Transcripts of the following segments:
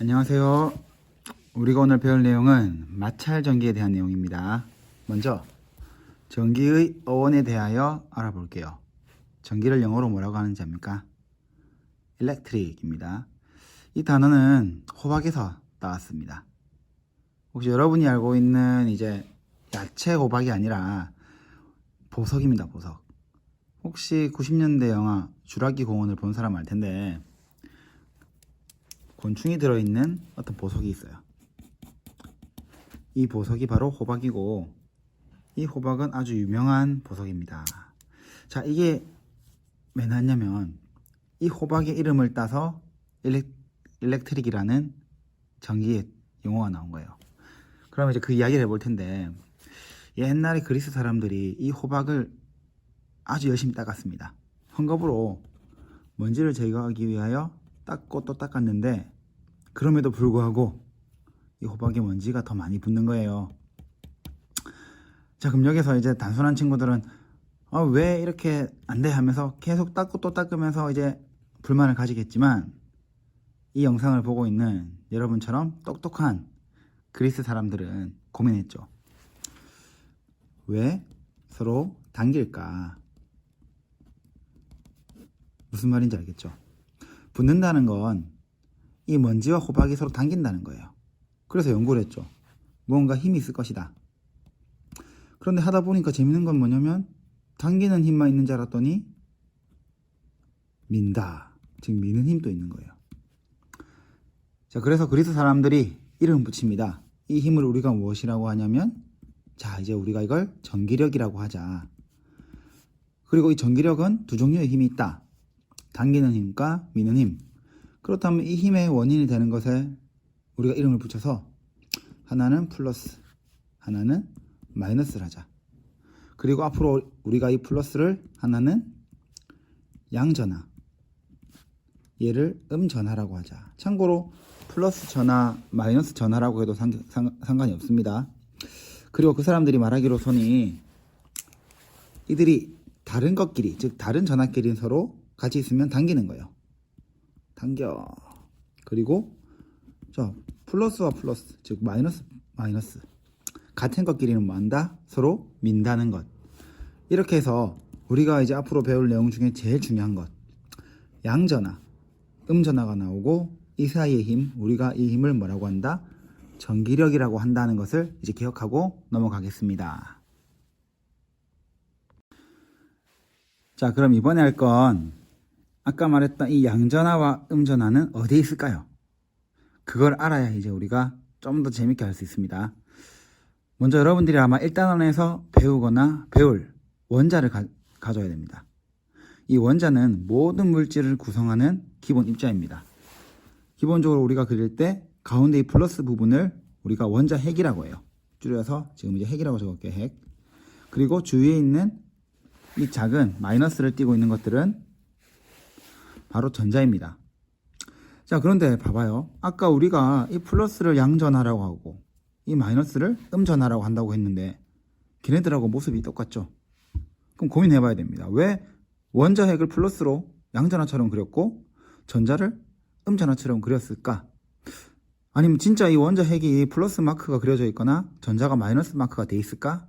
안녕하세요. 우리가 오늘 배울 내용은 마찰 전기에 대한 내용입니다. 먼저 전기의 어원에 대하여 알아볼게요. 전기를 영어로 뭐라고 하는지 압니까? electric입니다. 이 단어는 호박에서 나왔습니다. 혹시 여러분이 알고 있는 이제 야채 호박이 아니라 보석입니다. 보석. 혹시 90년대 영화 주라기 공원을 본 사람 알 텐데 곤충이 들어있는 어떤 보석이 있어요. 이 보석이 바로 호박이고, 이 호박은 아주 유명한 보석입니다. 자, 이게 왜 나왔냐면 이 호박의 이름을 따서 일렉트릭이라는 전기의 용어가 나온 거예요. 그럼 이제 그 이야기를 해볼 텐데, 옛날에 그리스 사람들이 이 호박을 아주 열심히 닦았습니다. 헝겊으로 먼지를 제거하기 위하여 닦고 또 닦았는데, 그럼에도 불구하고 이 호박에 먼지가 더 많이 붙는 거예요. 자, 그럼 여기서 이제 단순한 친구들은 왜 이렇게 안 돼 하면서 계속 닦고 또 닦으면서 이제 불만을 가지겠지만, 이 영상을 보고 있는 여러분처럼 똑똑한 그리스 사람들은 고민했죠. 왜 서로 당길까? 무슨 말인지 알겠죠? 붙는다는 건 이 먼지와 호박이 서로 당긴다는 거예요. 그래서 연구를 했죠. 뭔가 힘이 있을 것이다. 그런데 하다 보니까 재밌는 건 뭐냐면 당기는 힘만 있는 줄 알았더니 민다. 즉 미는 힘도 있는 거예요. 자, 그래서 그리스 사람들이 이름을 붙입니다. 이 힘을 우리가 무엇이라고 하냐면, 자, 이제 우리가 이걸 전기력이라고 하자. 그리고 이 전기력은 두 종류의 힘이 있다. 당기는 힘과 미는 힘. 그렇다면 이 힘의 원인이 되는 것에 우리가 이름을 붙여서 하나는 플러스, 하나는 마이너스를 하자. 그리고 앞으로 우리가 이 플러스를 하나는 양전하, 얘를 음전하라고 하자. 참고로 플러스 전하, 마이너스 전하라고 해도 상관이 없습니다. 그리고 그 사람들이 말하기로서는 이들이 다른 것끼리, 즉 다른 전하끼리 서로 같이 있으면 당기는 거예요. 당겨. 그리고 자, 플러스와 플러스, 즉 마이너스 마이너스 같은 것끼리는 뭐 한다? 서로 민다는 것. 이렇게 해서 우리가 이제 앞으로 배울 내용 중에 제일 중요한 것, 양전하, 음전하가 나오고, 이 사이의 힘, 우리가 이 힘을 뭐라고 한다? 전기력이라고 한다는 것을 이제 기억하고 넘어가겠습니다. 자, 그럼 이번에 할 건 아까 말했던 이 양전하와 음전하는 어디에 있을까요? 그걸 알아야 이제 우리가 좀 더 재밌게 할 수 있습니다. 먼저 여러분들이 아마 1단원에서 배우거나 배울 원자를 가져야 됩니다. 이 원자는 모든 물질을 구성하는 기본 입자입니다. 기본적으로 우리가 그릴 때 가운데 이 플러스 부분을 우리가 원자 핵이라고 해요. 줄여서 지금 이제 핵이라고 적을게요. 핵. 그리고 주위에 있는 이 작은 마이너스를 띄고 있는 것들은 바로 전자입니다. 자, 그런데 봐봐요. 아까 우리가 이 플러스를 양전하라고 하고 이 마이너스를 음전하라고 한다고 했는데 걔네들하고 모습이 똑같죠? 그럼 고민해 봐야 됩니다. 왜 원자 핵을 플러스로 양전하처럼 그렸고 전자를 음전하처럼 그렸을까? 아니면 진짜 이 원자 핵이 플러스 마크가 그려져 있거나 전자가 마이너스 마크가 돼 있을까?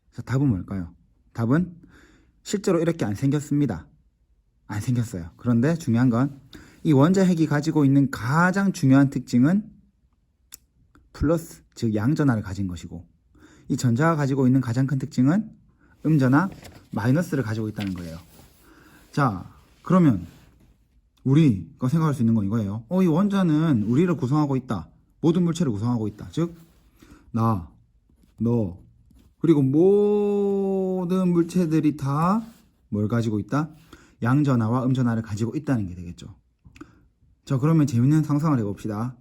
그래서 답은 뭘까요? 답은 실제로 이렇게 안 생겼습니다. 안 생겼어요. 그런데 중요한 건 이 원자 핵이 가지고 있는 가장 중요한 특징은 플러스, 즉 양전하를 가진 것이고, 이 전자가 가지고 있는 가장 큰 특징은 음전하, 마이너스를 가지고 있다는 거예요. 자, 그러면 우리가 생각할 수 있는 건 이거예요. 이 원자는 우리를 구성하고 있다. 모든 물체를 구성하고 있다. 즉 나, 너, 그리고 모든 물체들이 다 뭘 가지고 있다? 양전하와 음전하를 가지고 있다는 게 되겠죠. 자, 그러면 재밌는 상상을 해봅시다.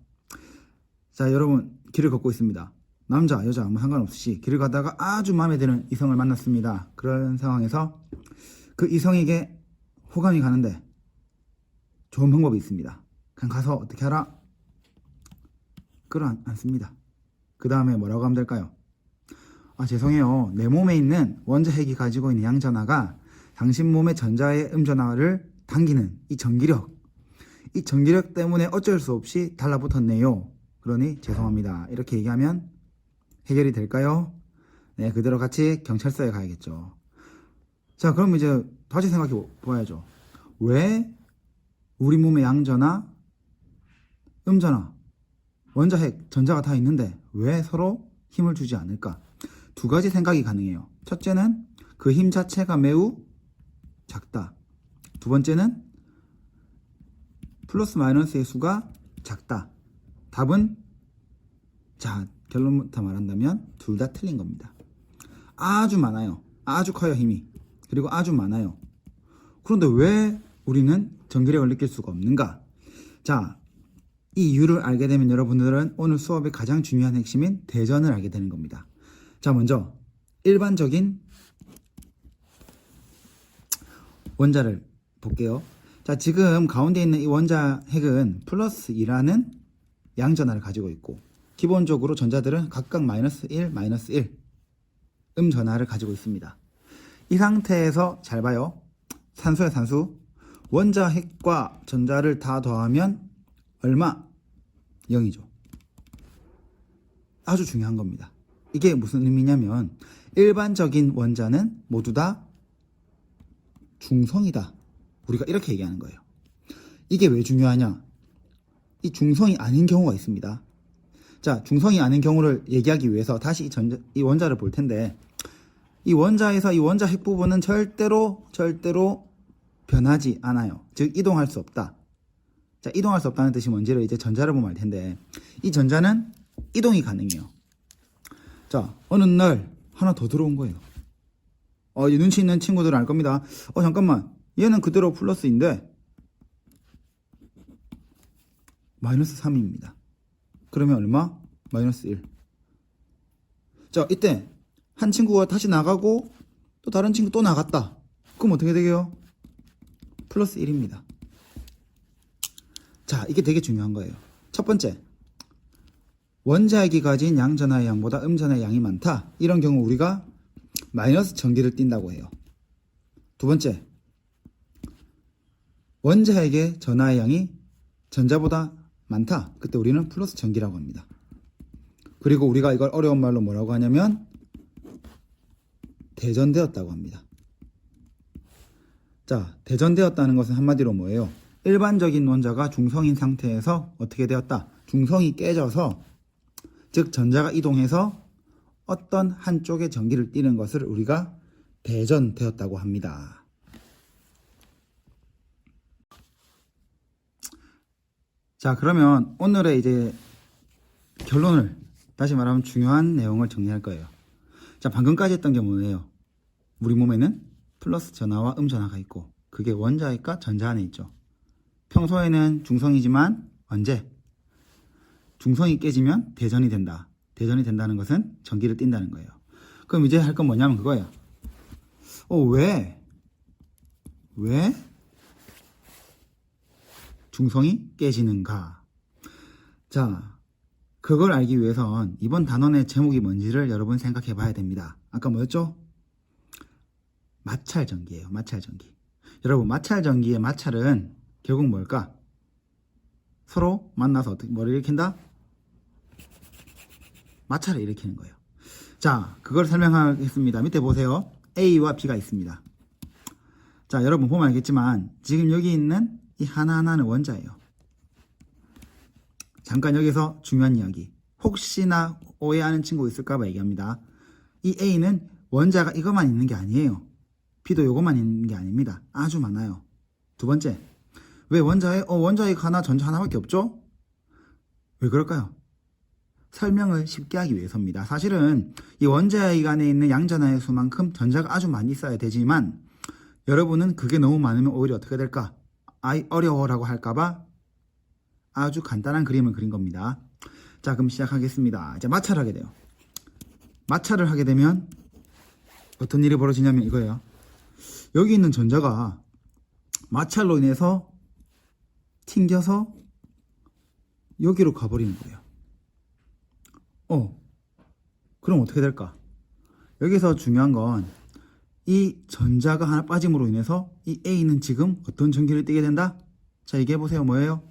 자, 여러분 길을 걷고 있습니다. 남자, 여자 아무 상관없이 길을 가다가 아주 마음에 드는 이성을 만났습니다. 그런 상황에서 그 이성에게 호감이 가는데 좋은 방법이 있습니다. 그냥 가서 어떻게 하라? 끌어안습니다. 그 다음에 뭐라고 하면 될까요? 죄송해요. 내 몸에 있는 원자 핵이 가지고 있는 양전하가 당신 몸의 전자의 음전하를 당기는 이 전기력, 이 전기력 때문에 어쩔 수 없이 달라붙었네요. 그러니 죄송합니다. 이렇게 얘기하면 해결이 될까요? 네, 그대로 같이 경찰서에 가야겠죠. 자, 그럼 이제 다시 생각해 보아야죠. 왜 우리 몸의 양전하, 음전하, 원자, 핵, 전자가 다 있는데 왜 서로 힘을 주지 않을까? 두 가지 생각이 가능해요. 첫째는 그 힘 자체가 매우 작다. 두 번째는 플러스 마이너스의 수가 작다. 답은, 자, 결론부터 말한다면 둘 다 틀린 겁니다. 아주 많아요. 아주 커요, 힘이. 그리고 아주 많아요. 그런데 왜 우리는 전기력을 느낄 수가 없는가? 자, 이 이유를 알게 되면 여러분들은 오늘 수업의 가장 중요한 핵심인 대전을 알게 되는 겁니다. 자, 먼저 일반적인 원자를 볼게요. 자, 지금 가운데 있는 이 원자 핵은 플러스 2라는 양전하를 가지고 있고, 기본적으로 전자들은 각각 마이너스 1, 마이너스 1 음전하를 가지고 있습니다. 이 상태에서 잘 봐요. 산소야 산수. 원자 핵과 전자를 다 더하면 얼마? 0이죠. 아주 중요한 겁니다. 이게 무슨 의미냐면 일반적인 원자는 모두 다 중성이다. 우리가 이렇게 얘기하는 거예요. 이게 왜 중요하냐? 이 중성이 아닌 경우가 있습니다. 자, 중성이 아닌 경우를 얘기하기 위해서 다시 이 원자를 볼 텐데, 이 원자에서 이 원자 핵 부분은 절대로 변하지 않아요. 즉 이동할 수 없다. 자, 이동할 수 없다는 뜻이 뭔지를 이제 전자를 보면 알 텐데, 이 전자는 이동이 가능해요. 자, 어느 날 하나 더 들어온 거예요. 이 눈치 있는 친구들은 알 겁니다. 잠깐만, 얘는 그대로 플러스인데 마이너스 3입니다. 그러면 얼마? 마이너스 1. 자, 이때 한 친구가 다시 나가고 또 다른 친구 또 나갔다. 그럼 어떻게 되게요? 플러스 1입니다. 자, 이게 되게 중요한 거예요. 첫 번째, 원자핵이 가진 양전하의 양보다 음전하의 양이 많다. 이런 경우 우리가 마이너스 전기를 띈다고 해요. 두 번째, 원자핵의 전하의 양이 전자보다 많다. 그때 우리는 플러스 전기라고 합니다. 그리고 우리가 이걸 어려운 말로 뭐라고 하냐면 대전되었다고 합니다. 자, 대전되었다는 것은 한마디로 뭐예요? 일반적인 원자가 중성인 상태에서 어떻게 되었다? 중성이 깨져서, 즉 전자가 이동해서 어떤 한쪽에 전기를 띠는 것을 우리가 대전되었다고 합니다. 자, 그러면 오늘의 이제 결론을, 다시 말하면 중요한 내용을 정리할 거예요. 자, 방금까지 했던 게 뭐예요? 우리 몸에는 플러스 전하와 음전하가 있고, 그게 원자핵과 전자 안에 있죠. 평소에는 중성이지만 언제? 중성이 깨지면 대전이 된다. 대전이 된다는 것은 전기를 띈다는 거예요. 그럼 이제 할 건 뭐냐면 그거예요. 왜 중성이 깨지는가? 자, 그걸 알기 위해선 이번 단원의 제목이 뭔지를 여러분 생각해 봐야 됩니다. 아까 뭐였죠? 마찰전기예요. 마찰전기. 여러분, 마찰전기의 마찰은 결국 뭘까? 서로 만나서 뭐를 일으킨다? 마찰을 일으키는 거예요. 자, 그걸 설명하겠습니다. 밑에 보세요. A와 B가 있습니다. 자, 여러분 보면 알겠지만 지금 여기 있는 이 하나하나는 원자예요. 잠깐 여기서 중요한 이야기. 혹시나 오해하는 친구 있을까봐 얘기합니다. 이 A는 원자가 이것만 있는 게 아니에요. B도 이것만 있는 게 아닙니다. 아주 많아요. 두 번째, 왜 원자핵 하나, 전자 하나밖에 없죠? 왜 그럴까요? 설명을 쉽게 하기 위해서입니다. 사실은 이 원자핵 안에 있는 양전하의 수만큼 전자가 아주 많이 있어야 되지만, 여러분은 그게 너무 많으면 오히려 어떻게 될까? 어려워라고 할까봐 아주 간단한 그림을 그린 겁니다. 자, 그럼 시작하겠습니다. 이제 마찰을 하게 돼요. 마찰을 하게 되면 어떤 일이 벌어지냐면 이거예요. 여기 있는 전자가 마찰로 인해서 튕겨서 여기로 가버리는 거예요. 그럼 어떻게 될까? 여기서 중요한 건 이 전자가 하나 빠짐으로 인해서 이 A는 지금 어떤 전기를 띠게 된다? 자, 이게 보세요. 뭐예요?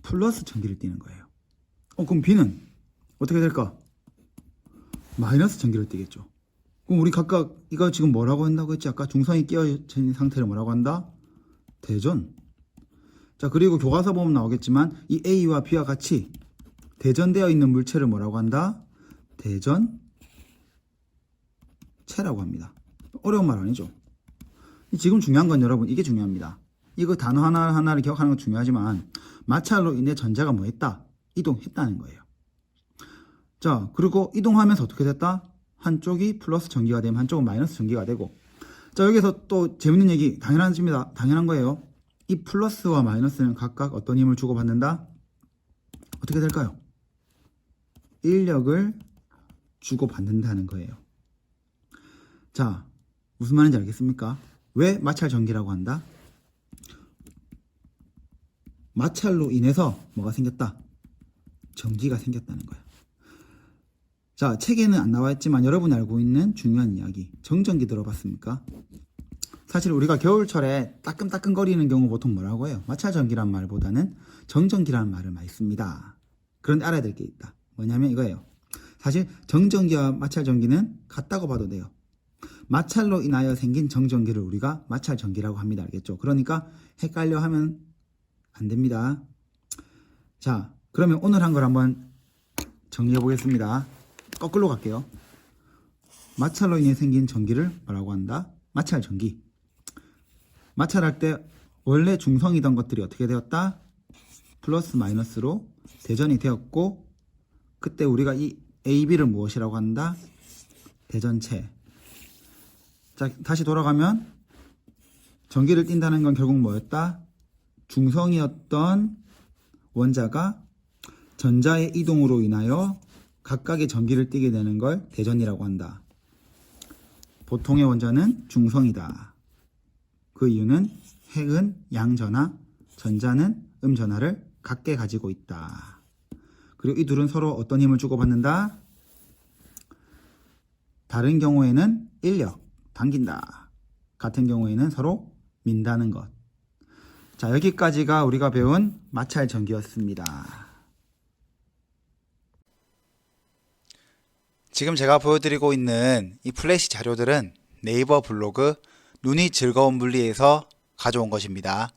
플러스 전기를 띠는 거예요. 그럼 B는 어떻게 될까? 마이너스 전기를 띠겠죠. 그럼 우리 각각 이거 지금 뭐라고 한다고 했지? 아까 중성이 끼어진 상태를 뭐라고 한다? 대전. 자, 그리고 교과서 보면 나오겠지만 이 A와 B와 같이 대전되어 있는 물체를 뭐라고 한다? 대전체라고 합니다. 어려운 말 아니죠? 지금 중요한 건 여러분 이게 중요합니다. 이거 단어 하나하나를 기억하는 건 중요하지만 마찰로 인해 전자가 뭐 했다? 이동했다는 거예요. 자, 그리고 이동하면서 어떻게 됐다? 한쪽이 플러스 전기가 되면 한쪽은 마이너스 전기가 되고, 자, 여기서 또 재밌는 얘기, 당연한 거예요. 이 플러스와 마이너스는 각각 어떤 힘을 주고받는다? 어떻게 될까요? 인력을 주고받는다는 거예요. 자, 무슨 말인지 알겠습니까? 왜 마찰 전기라고 한다? 마찰로 인해서 뭐가 생겼다? 전기가 생겼다는 거야. 자, 책에는 안 나와 있지만 여러분이 알고 있는 중요한 이야기, 정전기 들어봤습니까? 사실 우리가 겨울철에 따끔따끔거리는 경우 보통 뭐라고 해요? 마찰전기란 말보다는 정전기라는 말을 많이 씁니다. 그런데 알아야 될 게 있다. 뭐냐면 이거예요. 사실 정전기와 마찰전기는 같다고 봐도 돼요. 마찰로 인하여 생긴 정전기를 우리가 마찰전기라고 합니다. 알겠죠? 그러니까 헷갈려 하면 안 됩니다. 자, 그러면 오늘 한 걸 한번 정리해 보겠습니다. 거꾸로 갈게요. 마찰로 인해 생긴 전기를 뭐라고 한다? 마찰전기. 마찰할 때 원래 중성이던 것들이 어떻게 되었다? 플러스 마이너스로 대전이 되었고, 그때 우리가 이 AB를 무엇이라고 한다? 대전체. 자, 다시 돌아가면 전기를 띈다는 건 결국 뭐였다? 중성이었던 원자가 전자의 이동으로 인하여 각각의 전기를 띠게 되는 걸 대전이라고 한다. 보통의 원자는 중성이다. 그 이유는 핵은 양전하, 전자는 음전하를 같게 가지고 있다. 그리고 이 둘은 서로 어떤 힘을 주고받는다? 다른 경우에는 인력, 당긴다. 같은 경우에는 서로 민다는 것. 자, 여기까지가 우리가 배운 마찰전기였습니다. 지금 제가 보여드리고 있는 이 플래시 자료들은 네이버 블로그 눈이 즐거운 물리에서 가져온 것입니다.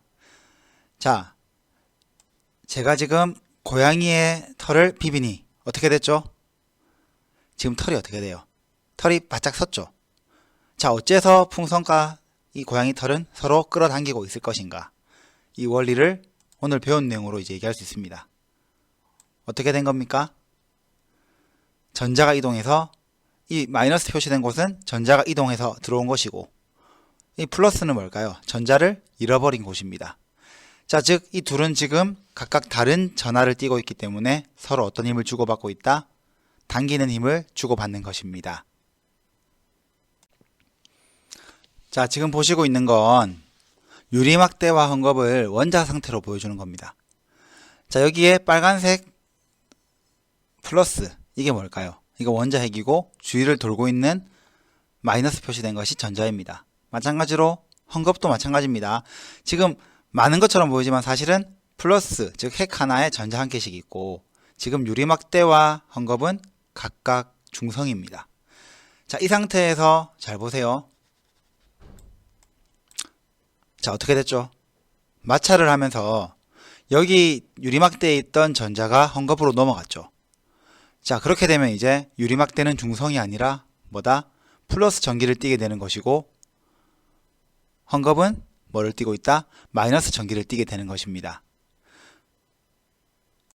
자, 제가 지금 고양이의 털을 비비니 어떻게 됐죠? 지금 털이 어떻게 돼요? 털이 바짝 섰죠? 자, 어째서 풍선과 이 고양이 털은 서로 끌어당기고 있을 것인가? 이 원리를 오늘 배운 내용으로 이제 얘기할 수 있습니다. 어떻게 된 겁니까? 전자가 이동해서 이 마이너스 표시된 곳은 전자가 이동해서 들어온 것이고, 이 플러스는 뭘까요? 전자를 잃어버린 곳입니다. 자, 즉 이 둘은 지금 각각 다른 전하를 띠고 있기 때문에 서로 어떤 힘을 주고받고 있다? 당기는 힘을 주고받는 것입니다. 자, 지금 보시고 있는 건 유리막대와 헝겊을 원자 상태로 보여주는 겁니다. 자, 여기에 빨간색 플러스, 이게 뭘까요? 이거 원자핵이고 주위를 돌고 있는 마이너스 표시된 것이 전자입니다. 마찬가지로 헝겊도 마찬가지입니다. 지금 많은 것처럼 보이지만 사실은 플러스, 즉 핵 하나에 전자 한 개씩 있고, 지금 유리막대와 헝겊은 각각 중성입니다. 자, 이 상태에서 잘 보세요. 자, 어떻게 됐죠? 마찰을 하면서 여기 유리막대에 있던 전자가 헝겊으로 넘어갔죠. 자, 그렇게 되면 이제 유리막대는 중성이 아니라 뭐다? 플러스 전기를 띠게 되는 것이고, 헝겊은 뭐를 띠고 있다? 마이너스 전기를 띠게 되는 것입니다.